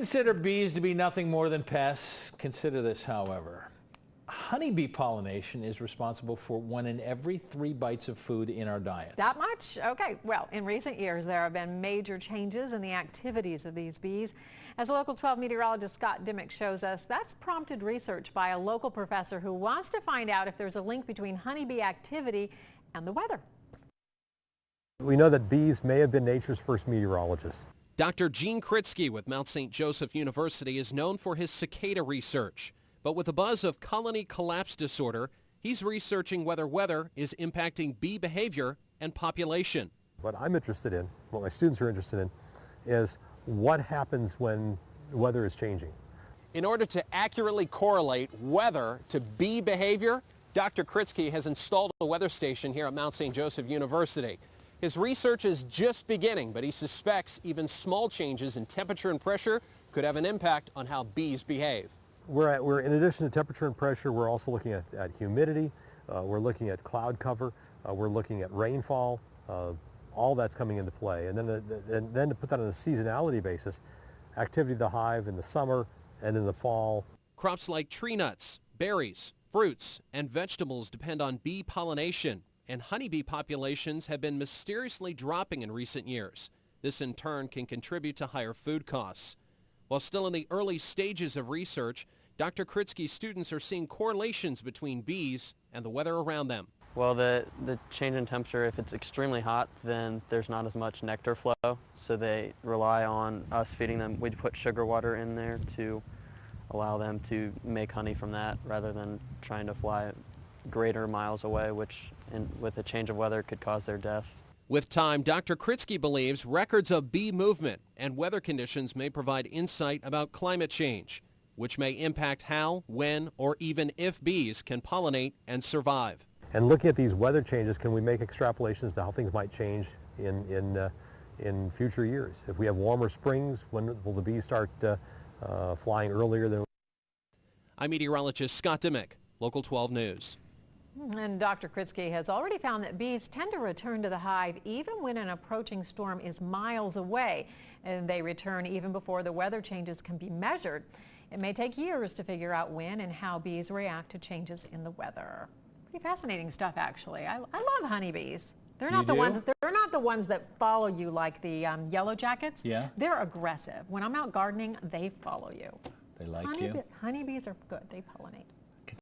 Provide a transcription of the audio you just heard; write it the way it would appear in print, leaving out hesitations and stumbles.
Consider bees to be nothing more than pests. Consider this, however. Honeybee pollination is responsible for 1 in every 3 bites of food in our diet. That much? Okay. Well, in recent years, there have been major changes in the activities of these bees. As Local 12 meteorologist Scott Dimick shows us, that's prompted research by a local professor who wants to find out if there's a link between honeybee activity and the weather. We know that bees may have been nature's first meteorologists. Dr. Gene Kritsky with Mount St. Joseph University is known for his cicada research. But with a buzz of colony collapse disorder, he's researching whether weather is impacting bee behavior and population. What I'm interested in, what my students are interested in, is what happens when weather is changing. In order to accurately correlate weather to bee behavior, Dr. Kritsky has installed a weather station here at Mount St. Joseph University. His research is just beginning, but he suspects even small changes in temperature and pressure could have an impact on how bees behave. We're in addition to temperature and pressure, we're also looking at humidity, we're looking at cloud cover, we're looking at rainfall, all that's coming into play. And then to put that on a seasonality basis, activity of the hive in the summer and in the fall. Crops like tree nuts, berries, fruits, and vegetables depend on bee pollination, and honeybee populations have been mysteriously dropping in recent years. This in turn can contribute to higher food costs. While still in the early stages of research, Dr. Kritsky's students are seeing correlations between bees and the weather around them. Well, the change in temperature, if it's extremely hot, then there's not as much nectar flow, so they rely on us feeding them. We put sugar water in there to allow them to make honey from that rather than trying to fly greater miles away, which with a change of weather could cause their death. With time, Dr. Kritsky believes records of bee movement and weather conditions may provide insight about climate change, which may impact how, when, or even if bees can pollinate and survive. And looking at these weather changes, can we make extrapolations to how things might change in future years? If we have warmer springs, when will the bees start flying earlier than? I'm meteorologist Scott Dimick, Local 12 News. And Dr. Kritsky has already found that bees tend to return to the hive even when an approaching storm is miles away, and they return even before the weather changes can be measured. It may take years to figure out when and how bees react to changes in the weather. Pretty fascinating stuff, actually. I love honeybees. They're not the ones. They're not the ones that follow you like the yellow jackets. Yeah. They're aggressive. When I'm out gardening, they follow you. They like you. Honeybees are good. They pollinate.